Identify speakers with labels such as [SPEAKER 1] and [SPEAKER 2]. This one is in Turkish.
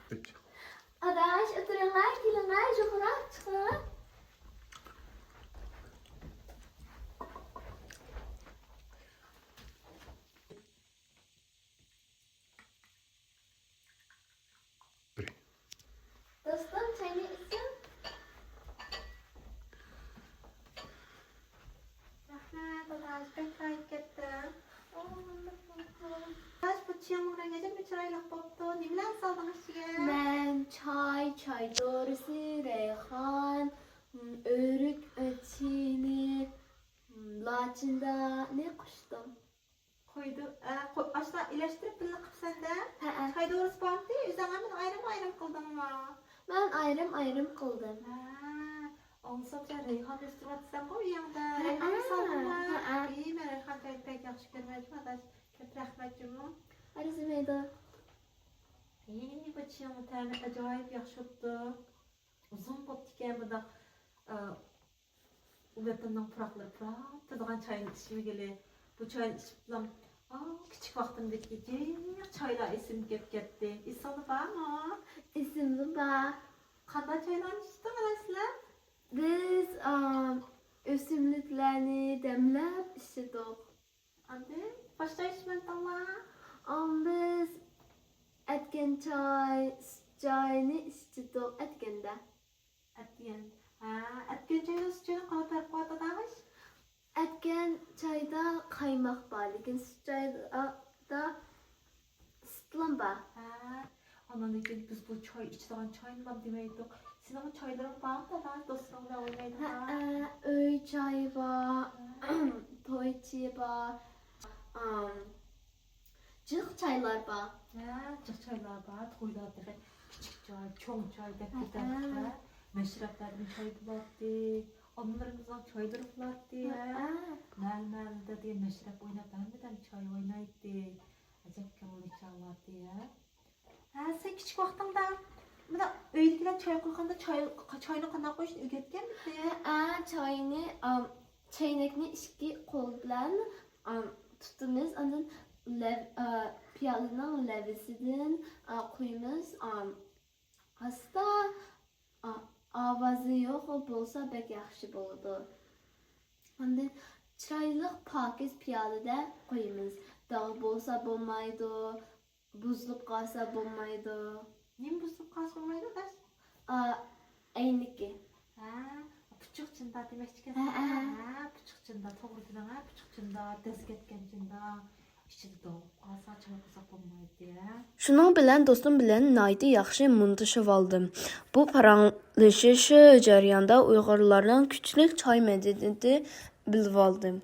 [SPEAKER 1] Adaş, oturunlar, gelinler, çoğurak çıkın. Dostum, çayını içsin.
[SPEAKER 2] Rahmet, Adaş, pek kayıp getdim. Adaş, bu çiğamına gece bir çıraylık boptu. Ne bilen saldın işine?
[SPEAKER 1] Ben çay doğrusu, reyhan, örük öçini, laçında ne kuştum?
[SPEAKER 2] Koydu. Aşağı iyileştirip birlik kıp sende.
[SPEAKER 1] He.
[SPEAKER 2] Çay doğrusu baktı. Üzerine ayrım kıldın mı?
[SPEAKER 1] Ben ayrım kıldım.
[SPEAKER 2] Olsa bir reyhan üstüne atsam koy yanında.
[SPEAKER 1] Ha,
[SPEAKER 2] Reyhan mı saldın mı?
[SPEAKER 1] ha.
[SPEAKER 2] İyi ben reyhan pek yaxşı görmedim. Adaş, köp rahmetcim.
[SPEAKER 1] Hadi Zümeyda.
[SPEAKER 2] İyi bu çiğamı tane acayip yaxşı oldu. Uzun bop diken bu da uvetimden pırakları pırak. Tadığan çayını içime gele. Bu çayını içip bulam. Küçük vaktimdeki çaylar esim gitti. İsa'lı var mı?
[SPEAKER 1] İsimli bak.
[SPEAKER 2] Kanday çaylarını içtin arkadaşlar?
[SPEAKER 1] Biz ösümlüklerini demlep içtik.
[SPEAKER 2] Hadi başta içmedin Allah.
[SPEAKER 1] Biz etken çayını içtik etkende.
[SPEAKER 2] Etken. Etken çayını sıcağını kalıp perkuat adamış.
[SPEAKER 1] Etken çayda kaymak var. Lekin süt çayda sütlan var.
[SPEAKER 2] Ondan için biz bu çay içtiğin çayını da demeydik. Senin o çayların var mı da dostlarımla oynaydın ha?
[SPEAKER 1] Öğü çayı var. Toy çayı var. Cık çaylar var.
[SPEAKER 2] Cık çaylar var. Toylarda küçük çay, çoğun çay da meşreplerden çay bulardı. Onlarımızdan çayları bulardı. Mel diye meşrep oynayıp vermeden çay oynaydı. Acayip kömürlü çalardı ya. Sen küçük vaxtında bu da öylekiler çay koyğanda çayını qana qo'yishni o'rgatganmiding?
[SPEAKER 1] Çaynakni iki kol bilan tutamiz. Ondan piyolaning levisidan qo'yamiz. Hasta ovozi yo'q bo'lsa bek yaxshi bo'ladi. Ondan chiroyli pokiz piyolada qo'yamiz. Dog' bo'lsa bo'lmaydi, buzilib qolsa bo'lmaydi.
[SPEAKER 2] Nima buzilib qolsa bo'lmaydi da?
[SPEAKER 1] Ayniki.
[SPEAKER 2] Puchuqchinda demoqchi puchuqchinda to'g'ri deding puchuqchinda dez ketgancinda ichida dog'ib qolsa choy qilsa bo'lmaydi ya.
[SPEAKER 3] Şunun bilen dostum bilen naydı yaxşı muntışıp aldım. Bu paranlaşış jarayanda Uygurlardan küçük çay medeniyeti bilib aldım.